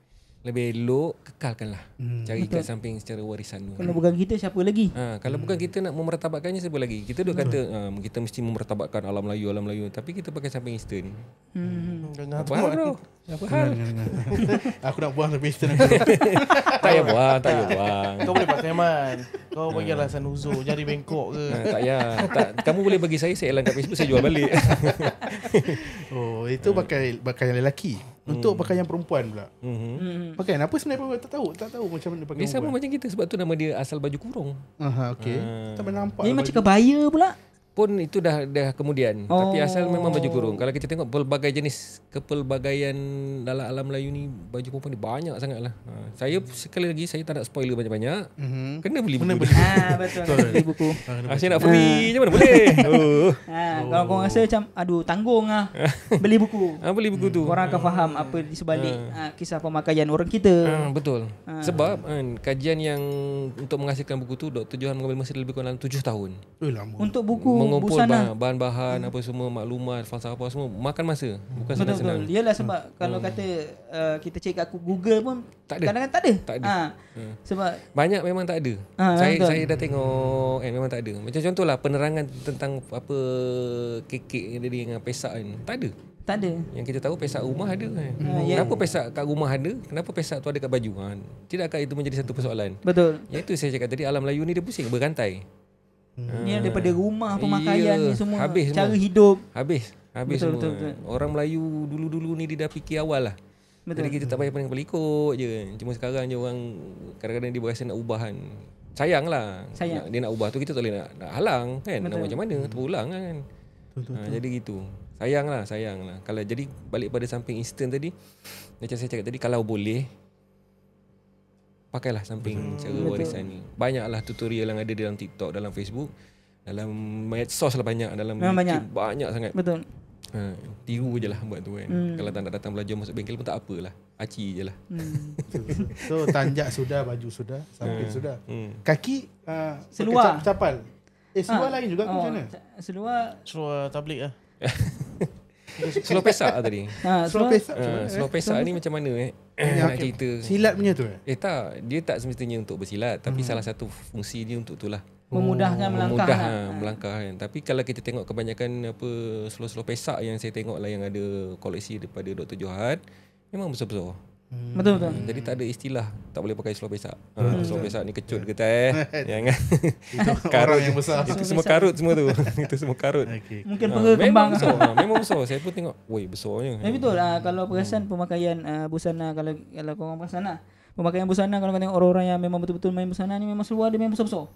lebih elok, kekalkanlah cara ikat samping secara warisan tu. Kalau bukan kita, siapa lagi? Kalau bukan kita nak memertabatkannya, siapa lagi? Kita duk kata kita mesti memertabatkan alam Melayu, tapi kita pakai samping instant. Apa hal bro? Apa hal? Aku nak buang samping instant. Tak payah buang. Kau boleh pakai man. Kau bagi alasan uzur, jari bengkok ke? Tak payah. Kamu boleh bagi saya elan kat Facebook, saya jual balik. Oh, itu pakaian lelaki. Untuk pakaian perempuan pula. Pakaian apa sebenarnya tak tahu macam mana pakai. Dia sama macam kita, sebab tu nama dia asal baju kurung. Okey. Tak pernah nampak. Ini macam kebaya pula. Pun itu dah kemudian. Tapi asal memang baju kurung. Kalau kita tengok pelbagai jenis kepelbagaian dalam alam Melayu ni, baju perempuan ni banyak sangat lah. Saya sekali lagi, saya tak nak spoiler banyak-banyak. Kena beli buku. Betul. Beli buku. Saya nak free je mana boleh. Kalau korang rasa macam aduh tanggung lah, beli buku. Beli buku tu. Korang akan faham apa di sebalik kisah pemakaian orang kita. Betul. Sebab kajian yang untuk menghasilkan buku tu, Dr. Johan mengambil masa lebih kurang 7 tahun. Lama. Untuk buku mengumpul busana, bahan-bahan apa semua, maklumat, falsafah semua, makan masa. Bukan senang-senang. Betul. Yalah sebab kalau kata kita cek kat Google pun kadang-kadang tak ada. Sebab banyak memang tak ada. Saya dah tengok memang tak ada. Macam contohlah penerangan tentang apa kekek dengan pesak kan. Tak ada. Yang kita tahu pesak rumah ada kan. Kenapa pesak kat rumah ada? Kenapa pesak tu ada kat baju? Tidakkah itu menjadi satu persoalan? Betul. Yang itu saya cakap tadi, alam Melayu ni dia pusing berantai. Ni daripada rumah, pemakaian ni semua, habis cara semua. Hidup. Habis betul, semua. betul. Orang Melayu dulu-dulu ni dia dah fikir awal lah. Betul. Jadi kita tak payah paling ikut je. Cuma sekarang je orang kadang-kadang dia berasa nak ubah kan. Sayang lah. Dia nak ubah tu, kita tak boleh nak halang kan. Nak macam mana, terulang kan. Jadi gitu. Sayang lah. Kalau jadi balik pada samping instant tadi, macam saya cakap tadi, kalau boleh pakailah samping cara warisan ni. Banyaklah tutorial yang ada dalam TikTok, dalam Facebook, dalam medsos lah banyak, dalam YouTube banyak sangat. Betul. Tiru je lah buat tu kan. Kalau tak nak datang belajar masuk bengkel pun tak apalah. Aci je lah. So tanjak sudah, baju sudah, samping sudah. Kaki Seluar. capal. Seluar lain juga macam mana? Seluar tablik lah. Seluar pesak tadi. Seluar pesak. Seluar pesak ni macam mana nak cerita. Silat punya tu tak, dia tak semestinya untuk bersilat, tapi salah satu fungsi dia untuk itulah. Memudahkan melangkah. Melangkah kan. Tapi kalau kita tengok kebanyakan seluar-seluar pesak yang saya tengok lah, yang ada koleksi daripada Dr. Johan, memang besar-besar. Betul. Jadi tak ada istilah tak boleh pakai seluar pesak. Seluar pesak ni kecut ke tak jangan. Karut yang besar. Itu semua karut semua tu. Itu semua karut. Okay. Mungkin perut kembang. Memang besar. Saya pun tengok, woi besarnya. Betul lah, kalau perasan pemakaian busana, kalau korang perasan lah, pemakaian busana, kalau kau tengok orang-orang yang memang betul-betul main busana ni, memang seluar dia memang besar-besar.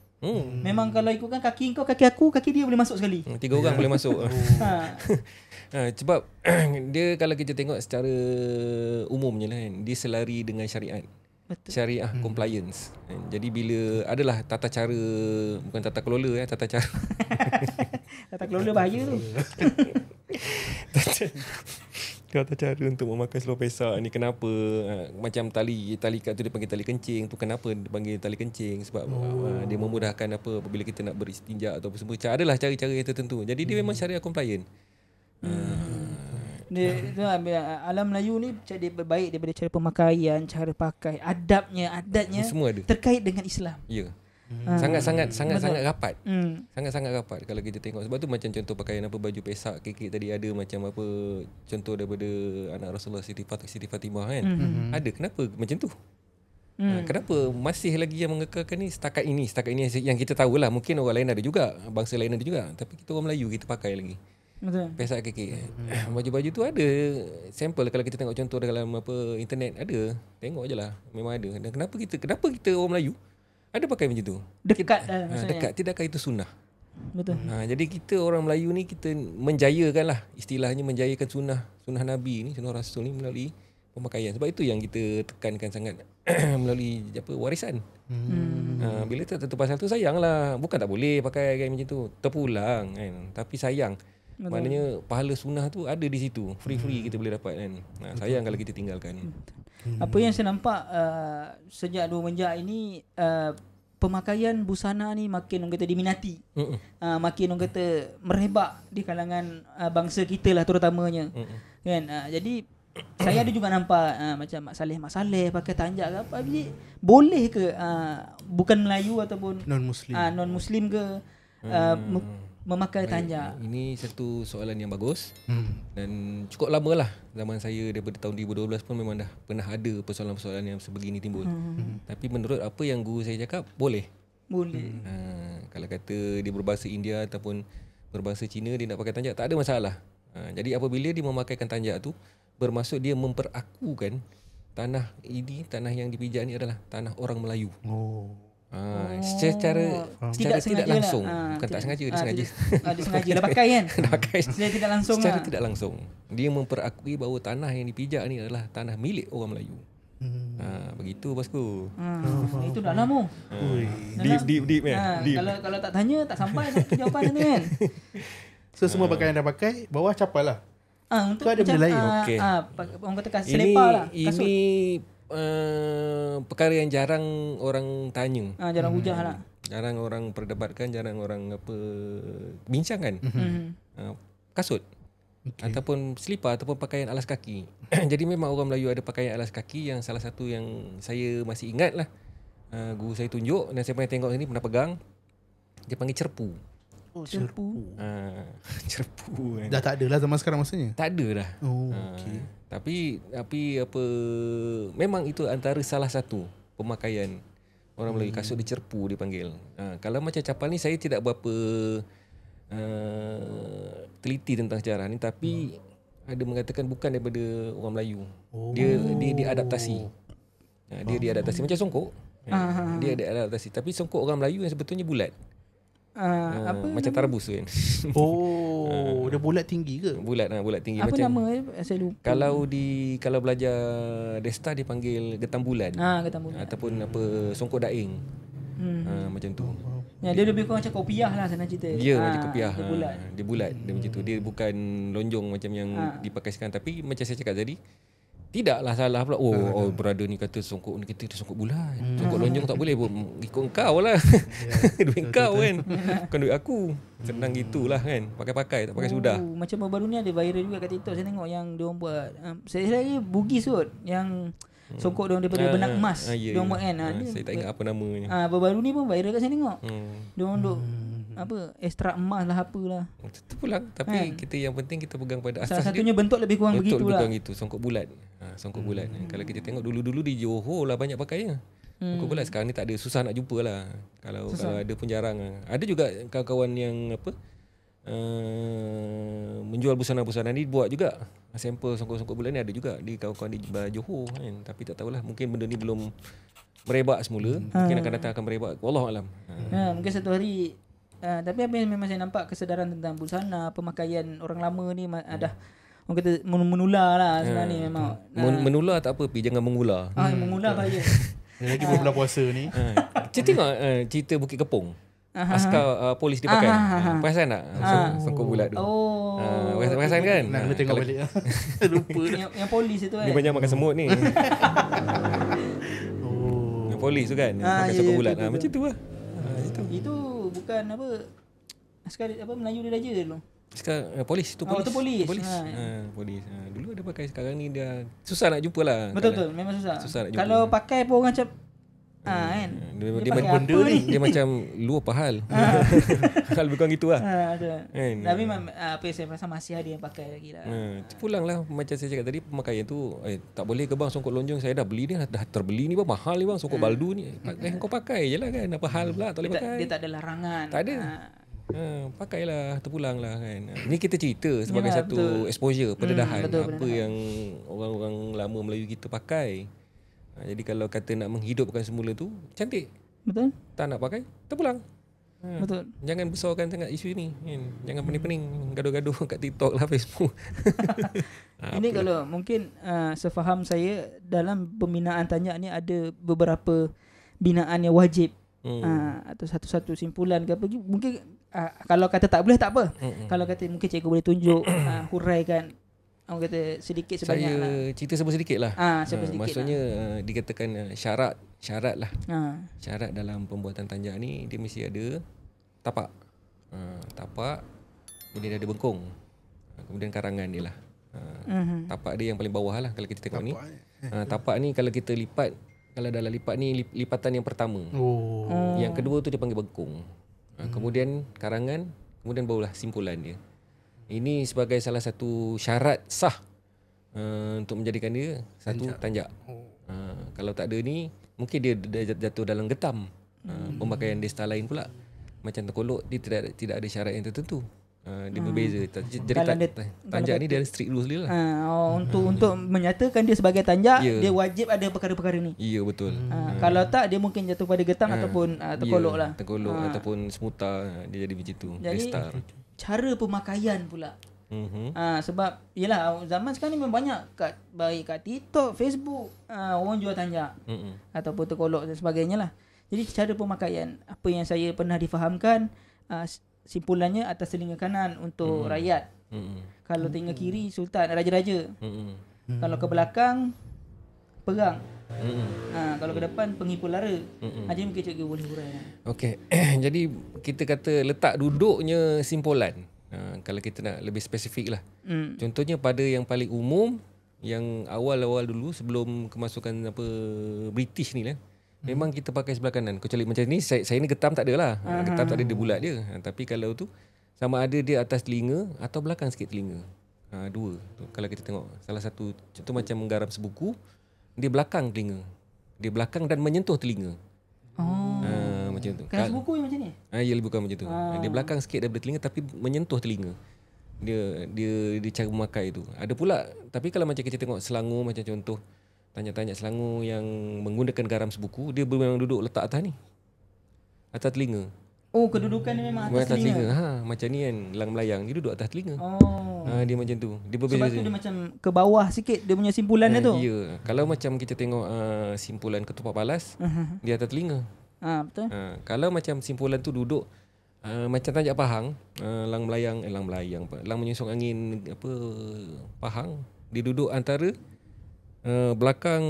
Memang kalau ikutkan kaki kau, kaki aku, kaki dia boleh masuk sekali. 3 orang boleh masuk. Sebab dia kalau kita tengok secara umumnya lah kan, dia selari dengan syariat. Betul. Syariah compliance. Jadi bila adalah tata cara, bukan tata kelola tata cara. Tata kelola bahaya tu. Tata cara untuk memakai seluar pesak ni kenapa macam tali kat tu dia panggil tali kencing tu, kenapa dia panggil tali kencing? Sebab dia memudahkan apabila kita nak beristinja atau apa semua. Adalah cara-cara yang tertentu. Jadi dia memang syariah compliant. Alam Melayu ni dia baik daripada cara pemakaian, cara pakai, adatnya semua ada terkait dengan Islam. Ya. Sangat-sangat rapat. Sangat-sangat rapat kalau kita tengok. Sebab tu macam contoh pakaian baju pesak kekek tadi, ada macam contoh daripada anak Rasulullah Siti Fatimah kan. Ada, kenapa macam tu? Kenapa masih lagi yang mengekalkan ni setakat ini yang kita tahulah. Mungkin orang lain ada juga, bangsa lain ada juga, tapi kita orang Melayu kita pakai lagi. Betul. Pesak kekek. Baju-baju tu ada sampel, kalau kita tengok contoh dalam internet ada. Tengok je lah, memang ada. Dan kenapa kita orang Melayu ada pakai macam tu? Dekat dekat. Tidakkah itu sunnah? Betul. Jadi kita orang Melayu ni, kita menjayakan lah, istilahnya menjayakan sunnah Nabi ni, sunnah Rasul ni melalui pemakaian. Sebab itu yang kita tekankan sangat melalui warisan. Bila tentu pasal tu sayang lah. Bukan tak boleh pakai kain macam tu, terpulang kan, tapi sayang. Betul. Maknanya pahala sunnah tu ada di situ, free kita boleh dapat kan. Sayang kalau kita tinggalkan. Apa yang saya nampak sejak 2 menjak ini, pemakaian busana ni makin orang kata diminati. Makin orang kata merebak di kalangan bangsa kita lah terutamanya. Kan? Jadi saya ada juga nampak macam Mak Saleh pakai tanjak ke apa. Boleh ke bukan Melayu ataupun non-Muslim ke memakai tanjak? Ini satu soalan yang bagus. Dan cukup lama lah. Zaman saya daripada tahun 2012 pun memang dah pernah ada persoalan-persoalan yang sebegini timbul. Tapi menurut apa yang guru saya cakap, boleh. Kalau kata dia berbahasa India ataupun berbahasa Cina, dia nak pakai tanjak, tak ada masalah. Jadi apabila dia memakaikan tanjak tu, bermaksud dia memperakukan tanah yang dipijak ni adalah tanah orang Melayu. Secara tidak langsung. Bukan tak sengaja, dia sengaja. Dia sengaja dah pakai kan. Secara tidak langsung. Secara tidak langsung. Dia memperakui bahawa tanah yang dipijak ni adalah tanah milik orang Melayu. Begitu bosku. Itu dah lama. Deep Kalau tak tanya tak sampai jawapan tu kan. So semua pakaian dah pakai, bawah capal lah. Untuk ada benda lain. Okey. Orang kata selipar lah. Kasut. Ini perkara yang jarang orang tanya. Jarang hujah lah. Jarang orang perdebatkan, jarang orang bincangkan. Kasut. Ataupun selipar ataupun pakaian alas kaki. Jadi memang orang Melayu ada pakaian alas kaki yang salah satu yang saya masih ingat lah. Guru saya tunjuk dan saya pernah tengok ni, pernah pegang. Dia panggil cerpu. Cerpu. Cerpu kan. Dah tak ada lah zaman sekarang maksudnya. Tak ada dah. Okay. Tapi memang itu antara salah satu pemakaian orang Melayu. Kasut dia cerpu dia panggil. Kalau macam capal ni saya tidak berapa teliti tentang sejarah ni, tapi ada mengatakan bukan daripada orang Melayu. Dia adaptasi. Dia diadaptasi macam songkok. Dia ada adaptasi, tapi songkok orang Melayu yang sebetulnya bulat. Macam tarabus kan. Oh, dia bulat tinggi ke? Bulat tinggi Apa macam nama saya lupa. kalau belajar Desta dia panggil getam bulan. Getam bulan. Ataupun apa songkok daing. Macam tu. Ya, dia lebih kurang macam kopiah lah senang cerita. Ya, macam kopiah. Dia bulat. Dia bulat. Dia macam tu. Dia bukan lonjong macam yang dipakai sekarang. Tapi macam saya cakap tadi, tidaklah salah pula. Oh, brother ni kata songkok ni kita songkok bulat. Songkok lonjong tak boleh. Ikut kau lah. Duit kau kan. Bukan duit aku. Senang gitulah kan. Pakai-pakai, tak pakai sudah. Macam baru ni ada viral juga kat TikTok. Saya tengok yang diorang buat. Saya lagi Bugis kot. Yang songkok diorang daripada benak emas. Diorang buat kan. Saya tak ingat apa namanya. Baru ni pun viral kat saya tengok. Diorang duk ekstrak emas lah apalah. Itu pulang. Tapi kita yang penting kita pegang pada asas salah satunya bentuk lebih kurang bentuk begitulah. lebih kurang gitu. Songkok bulat. Songkok bulat. Kalau kita tengok dulu-dulu di Johor lah banyak pakainya. Songkok bulat sekarang ni tak ada. Susah nak jumpa lah. Kalau ada pun jarang. Ada juga kawan-kawan yang menjual busana-busana ni buat juga. Sampel songkok-songkok bulat ni ada juga di kawan-kawan di Johor kan. Tapi tak tahulah, mungkin benda ni belum merebak semula. Mungkin akan datang akan merebak. Wallahualam. Mungkin satu hari. Tapi apa yang memang saya nampak kesedaran tentang busana, pemakaian orang lama ni dah orang kata menular lah sebenarnya ni memang. Menular tak apa, jangan mengular. Mengular bahaya. Lagi bulan puasa ni. Kita tengok cerita Bukit Kepong. Askar polis dia pakai. Perasan tak? Songkok bulat tu. Perasan kan? Nak kena tengok balik lah. Lupa dah. Yang polis itu kan. Dia banyak makan semut ni. Yang polis tu kan. Pakai songkok bulat. Macam tu lah. Itu bukan apa askar Melayu Diraja dulu. Sekarang polis tu polis. Itu polis. Polis. Dulu ada pakai, sekarang ni dia susah nak jumpa lah. Betul, memang susah Susah nak jumpa. Kalau pakai pun orang macam kan. Dia pakai benda ni. Dia macam lu apa hal. Hal lebih kurang gitu lah. Tapi apa yang saya rasa masih ada yang pakai lagi lah. Pulang lah macam saya cakap tadi, pemakaian tu tak boleh ke bang songkok lonjong, saya dah beli ni, dah terbeli ni bang, mahal ni bang songkok baldu ni. Kau pakai je lah kan, apa hal pula tak boleh pakai. Dia tak ada larangan. Tak ada. Pakailah, terpulang lah kan. Ni kita cerita sebagai satu exposure, pendedahan apa yang orang-orang lama Melayu kita pakai. Jadi kalau kata nak menghidupkan semula tu, cantik. Betul. Tak nak pakai, terpulang. Betul. Jangan besarkan sangat isu ni kan. Jangan pening-pening gaduh-gaduh kat TikTok lah, Facebook. Ini kalau mungkin sefaham saya, dalam pembinaan Tanjak ni ada beberapa binaan yang wajib. Atau satu-satu simpulan ke apa, mungkin kalau kata tak boleh tak apa. Kalau kata mungkin cikgu boleh tunjuk huraikan, orang kata sedikit sebanyak saya lah. cerita sedikit lah. Sedikit maksudnya dikatakan syarat lah. Syarat dalam pembuatan Tanjak ni dia mesti ada tapak. Tapak, kemudian ada bengkung. Kemudian karangan dia lah. Tapak dia yang paling bawah lah kalau kita tengok tapak ni. Tapak ni kalau kita lipat, kalau dalam lipat ni lipatan yang pertama. Yang kedua tu dia panggil bengkung. Kemudian karangan, kemudian barulah simpulan dia. Ini sebagai salah satu syarat sah untuk menjadikan dia satu tanjak. Kalau tak ada ni, mungkin dia jatuh dalam getam. Pemakaian Desta lain pula. Macam Tengkolok, dia tidak ada syarat yang tertentu. Dia berbeza. Jadi tanjak ni dia ada strict rules dia lah. Untuk menyatakan dia sebagai tanjak, dia wajib ada perkara-perkara ni. Ya, betul. Kalau tak, dia mungkin jatuh pada getam ataupun Tengkolok lah. Tengkolok ataupun semuta, dia jadi macam tu. Jadi cara pemakaian pula. Sebab yelah, zaman sekarang ni memang banyak baik kat TikTok, Facebook, orang jual tanjak ataupun Tengkolok dan sebagainya lah. Jadi cara pemakaian, apa yang saya pernah difahamkan, simpulannya atas telinga kanan untuk rakyat. Kalau telinga kiri sultan, raja-raja. Kalau ke belakang perang. Kalau ke depan penghipul lara. Jadi mungkin cikgu boleh huraikan. Okey. Jadi kita kata letak duduknya simpulan. Kalau kita nak lebih spesifik lah. Contohnya pada yang paling umum, yang awal-awal dulu sebelum kemasukan British ni lah. Memang kita pakai sebelah kanan. Kecuali macam ni, saya ni getam tak ada lah. Getam tak ada, dia bulat dia. Tapi kalau tu, sama ada dia atas telinga atau belakang sikit telinga. Dua. Kalau kita tengok, salah satu, contoh macam menggaram sebuku, dia belakang telinga. Dia belakang dan menyentuh telinga. Macam tu. Kan buku yang macam ni? Ya, lebih bukan macam tu. Dia belakang sikit daripada telinga tapi menyentuh telinga. Dia cara memakai tu. Ada pula, tapi kalau macam kita tengok Selangor, macam contoh Tanjak-tanjak Selangor yang menggunakan garam sebuku, dia memang duduk letak atas ni. Atas telinga. Oh, kedudukan dia memang atas Atas telinga. telinga. Macam ni kan, elang melayang dia duduk atas telinga. Oh. Dia macam tu. Dia Sebab tu berbeza. dia macam ke bawah sikit dia punya simpulan dia tu. Ya. Kalau macam kita tengok simpulan ketupat palas, dia atas telinga. Betul. Kalau macam simpulan tu duduk macam tanjak pahang, elang menyusung angin pahang, dia duduk antara belakang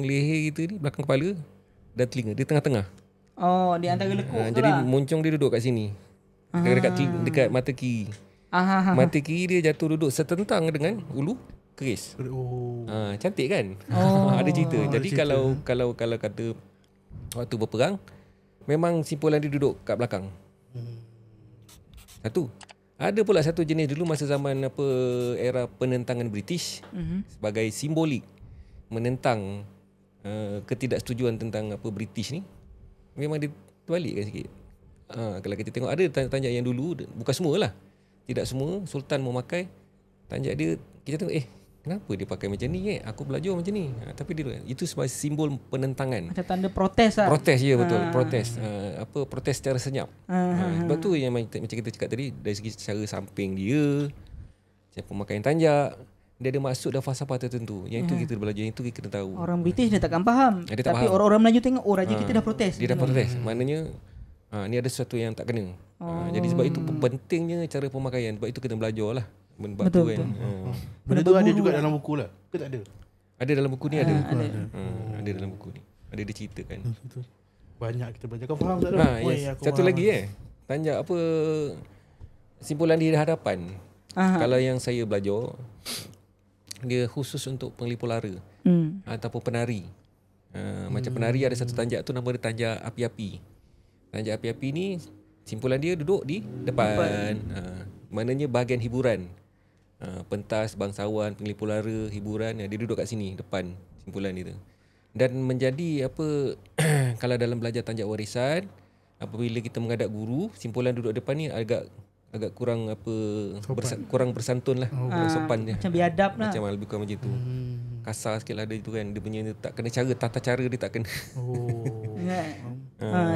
leher kita ni, belakang kepala dan telinga, dia tengah-tengah. Oh, di antara lekuk tu Jadi lah. moncong dia duduk kat sini. Dekat mata kiri. Mata kiri dia jatuh duduk setentang dengan ulu keris. Cantik kan? Ada cerita. Jadi kalau kata waktu berperang, memang simpulan dia duduk kat belakang. Satu. Ada pula satu jenis dulu masa zaman era penentangan British, sebagai simbolik menentang ketidaksetujuan tentang British ni, memang dia terbalikkan sikit. Kalau kita tengok ada tanjak yang dulu, bukan semua lah, tidak semua Sultan memakai tanjak dia. Kita tengok kenapa dia pakai macam ni aku belajar macam ni. Tapi dia itu sebagai simbol penentangan. Macam tanda protes lah. Protes, ya betul. Protes. Protes secara senyap. Sebab tu yang macam kita cakap tadi, dari segi cara samping dia, cara pemakaian tanjak, dia ada maksud dan falsafah tertentu. Yang itu kita belajar, yang itu kita kena tahu. Orang British dia takkan faham. Dia tak Tapi faham. orang-orang Melayu tengok, raja kita dah protes. Dia dah protes. Maknanya ni ada sesuatu yang tak kena. Jadi sebab itu pentingnya cara pemakaian. Sebab itu kita belajar lah. Benda Betul, tu kan. Benda tu ada juga dalam buku lah. Ke tak ada? Ada dalam buku ni ada. Ada dalam buku ni. Ada dia ceritakan. Banyak kita belajar. Kau faham tak? Yes. Satu lagi tanjak simpulan di hadapan. Kalau yang saya belajar, dia khusus untuk penglipu lara ataupun penari. Macam penari ada satu tanjak tu, nama dia tanjak api-api. Tanjak api-api ni simpulan dia duduk di depan. Maknanya bahagian hiburan. Pentas, bangsawan, penglipu lara, hiburan, dia duduk kat sini depan simpulan dia tu. Dan menjadi kalau dalam belajar tanjak warisan, apabila kita menghadap guru, simpulan duduk depan ni agak kurang kurang bersantun lah, kurang sopan dia. Macam biadab lah. Macam lebih kurang macam tu. Kasar sikit lah dia tu kan. Dia punya tak kena tata cara dia tak kena.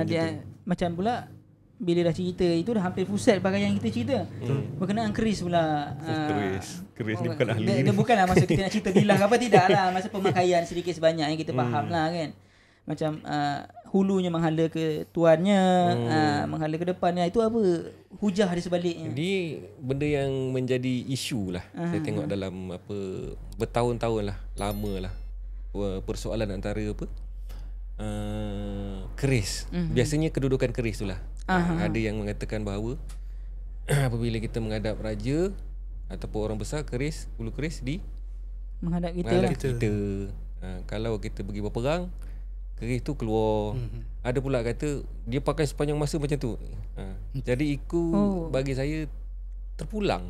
Dia macam pula bila dah cerita itu dah hampir full bahagian yang kita cerita. Berkenaan keris pula. Keris ni bukan ahli. Dia bukanlah masa kita nak cerita bilah apa, tidak lah. Masa pemakaian sedikit sebanyak yang kita faham lah kan. Macam hulunya menghala ke tuannya, menghala ke depannya. Itu apa hujah di sebaliknya. Jadi benda yang menjadi isu lah. Saya tengok dalam bertahun-tahun lah, lama lah, persoalan antara keris. Biasanya kedudukan keris tu lah. Ada yang mengatakan bahawa apabila kita menghadap raja ataupun orang besar, hulu keris di menghadap kita menghadap lah. kita. Kalau kita pergi berperang, keris tu keluar. Ada pula kata dia pakai sepanjang masa macam tu. Jadi bagi saya terpulang.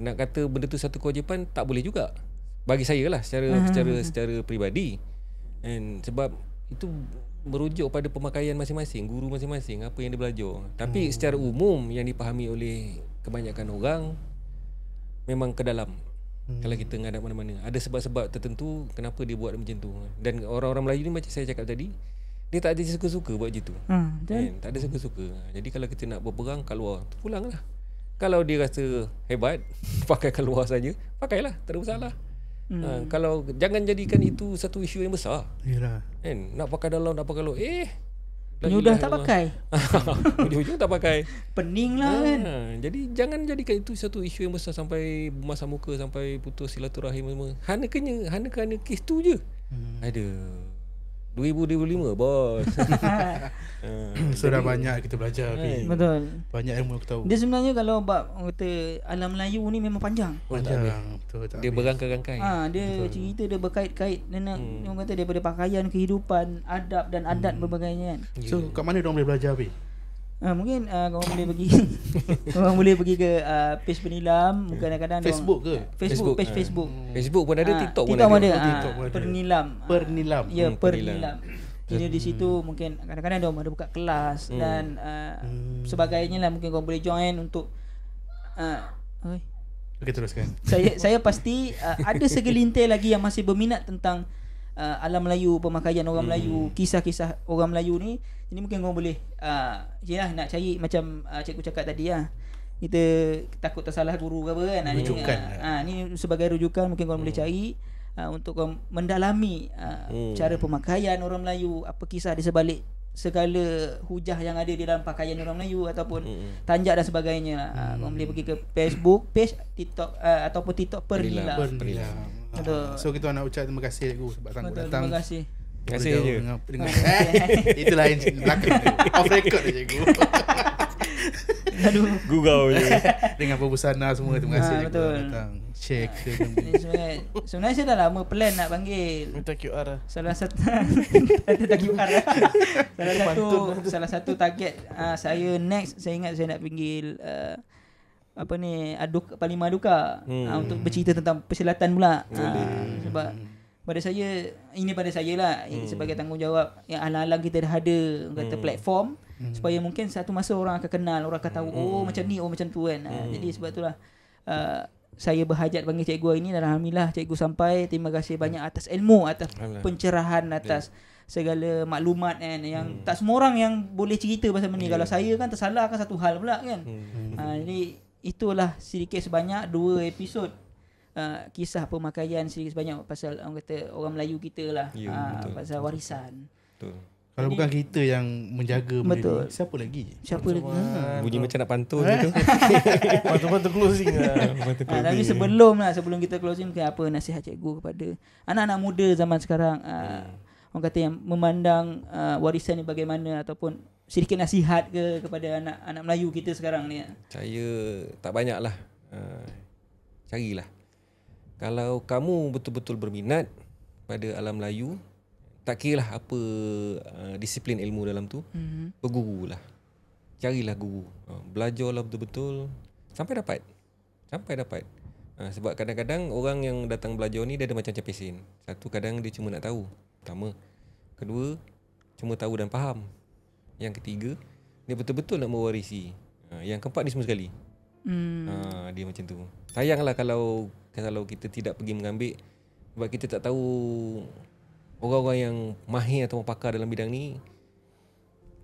Nak kata benda tu satu kewajipan, tak boleh juga. Bagi saya lah secara peribadi. And sebab itu merujuk pada pemakaian masing-masing, guru masing-masing, apa yang dia belajar. Tapi secara umum yang dipahami oleh kebanyakan orang memang ke dalam. Kalau kita ngadap mana-mana, ada sebab-sebab tertentu kenapa dia buat macam tu. Dan orang-orang Melayu ni macam saya cakap tadi, dia tak ada suka-suka buat macam tu. Tak ada suka-suka. Jadi kalau kita nak berperang, keluar, pulanglah. Kalau dia rasa hebat, pakai keluar saja, pakailah, tak ada masalah. Kalau jangan jadikan itu satu isu yang besar. Yalah. Kan, nak pakai dalam, nak pakai luar. Penyudah tak pakai. Ujung-ujung tak pakai. Pening lah kan. Jadi jangan jadikan itu satu isu yang besar sampai bermasam muka, sampai putus silaturahim semua. Hana kes tu je. Aduh. 2025 bos. So dah banyak kita belajar. Betul. Banyak ilmu aku tahu. Dia sebenarnya kalau bab orang kata alam Melayu ni memang panjang. Panjang. Betul, Dia berangkai-rangkai. Dia cerita dia berkait-kait dengan orang kata daripada pakaian, kehidupan, adab dan adat berbagainya kan. So kat mana diorang boleh belajar Abi? Mungkin korang boleh pergi korang boleh pergi ke page Pernilam, kadang-kadang Facebook ke? Page Facebook. Facebook pun ada, TikTok pun TikTok ada. ada. pun ada. Pernilam. Pernilam. Ya, Pernilam. Jadi di situ mungkin kadang-kadang dia ada buka kelas dan sebagainya lah, mungkin korang boleh join untuk Okey, teruskan. saya pasti ada segelintir lagi yang masih berminat tentang alam Melayu, pemakaian orang Melayu, kisah-kisah orang Melayu ni. Ini mungkin korang boleh nak cari macam cikgu cakap tadi lah. Kita takut tersalah guru ke apa kan. Rujukan. Ni sebagai rujukan mungkin korang boleh cari untuk korang mendalami cara pemakaian orang Melayu, apa kisah di sebalik segala hujah yang ada di dalam pakaian orang Melayu ataupun tanjak dan sebagainya. Korang boleh pergi ke Facebook page, TikTok ataupun TikTok Pernilam. Betul. So kita nak ucap terima kasih cikgu sebab sanggup Betul, datang. terima kasih. Terima kasih je. Dengan itulah yang belakang off record je cikgu. Aduh. Gurau je. Dengan perbusana semua. Terima kasih cikgu betul. datang share kita. Ni sebenarnya saya dah lama plan nak panggil. Minta QR lah. Salah satu salah satu target saya next, saya ingat saya nak panggil Parlimen Aduka untuk bercerita tentang persilatan pula. Sebab pada saya lah sebagai tanggungjawab yang alang-alang kita dah ada kata platform supaya mungkin satu masa orang akan kenal, orang akan tahu macam ni, macam tu kan. Jadi sebab itulah saya berhajat panggil cikgu hari ni dan alhamdulillah cikgu sampai. Terima kasih banyak atas ilmu, atas pencerahan, atas segala maklumat kan, yang tak semua orang yang boleh cerita pasal benda ni. Kalau saya kan tersalahkan satu hal pula kan. Jadi itulah sedikit sebanyak 2 episod kisah pemakaian sedikit sebanyak pasal orang kata orang Melayu kita lah. Pasal warisan. Betul. Kalau bukan kita yang menjaga benda ni, siapa lagi? Bunyi macam nak pantun je tu. Pantun closing lah. Tapi sebelum kita closing, mungkin apa nasihat cikgu kepada anak-anak muda zaman sekarang, orang kata yang memandang warisan ni bagaimana, ataupun sedikit nasihat kepada anak-anak Melayu kita sekarang ni? Saya tak banyak lah. Carilah. Kalau kamu betul-betul berminat pada alam Melayu, tak kira lah apa disiplin ilmu dalam tu, berguru lah. Carilah guru. Belajarlah betul-betul sampai dapat. Sebab kadang-kadang orang yang datang belajar ni dia ada macam-macam pesen. Satu, kadang dia cuma nak tahu. Pertama. Kedua, cuma tahu dan faham. Yang ketiga, dia betul-betul nak mewarisi. Yang keempat, ni semua sekali. Dia macam tu. Sayanglah kalau kita tidak pergi mengambil, sebab kita tak tahu orang-orang yang mahir atau pakar dalam bidang ni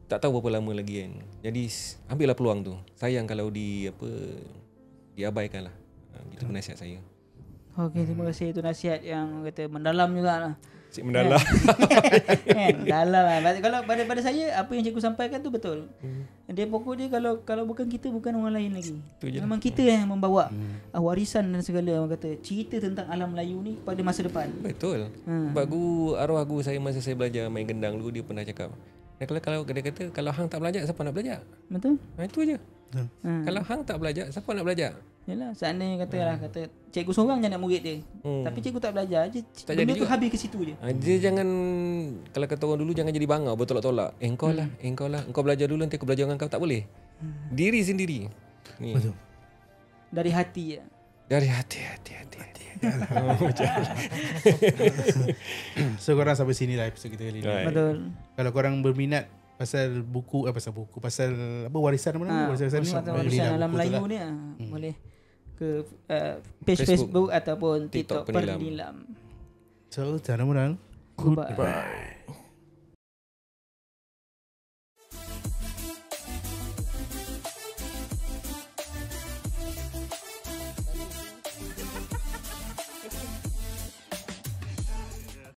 tak tahu berapa lama lagi kan. Jadi ambillah peluang tu. Sayang kalau diabaikan lah. Itu nasihat saya. Okey, terima kasih. Itu nasihat yang kata mendalam jugalah. Cik mendalam. Dalam lah. Kalau pada saya apa yang cikgu sampaikan tu betul. Dia pokok dia kalau bukan kita, bukan orang lain lagi. Memang kita yang membawa warisan dan segala, orang kata cerita tentang alam Melayu ni pada masa depan. Betul. Sebab arwah guru saya masa saya belajar main gendang dulu, dia pernah cakap, kalau dia kata kalau hang tak belajar, siapa nak belajar? Betul. Itu aja. Kalau hang tak belajar, siapa nak belajar? Yalah, seandainya kata cikgu seorang je nak murid dia. Tapi cikgu tak belajar je, benda tu habis ke situ je. Dia jangan, kalau kata orang dulu, jangan jadi bangau bertolak-tolak. Engkau lah. Engkau belajar dulu, nanti aku belajar dengan kau. Tak boleh. Diri sendiri. Ni. Betul. Dari hati ya. Dari hati. So korang sampai sini lah episod kita kali ni. Betul. Kalau korang berminat pasal buku, pasal apa, warisan mana? Warisan alam Melayu ni boleh ke page Facebook ataupun TikTok Pernilam. So, jangan. Goodbye.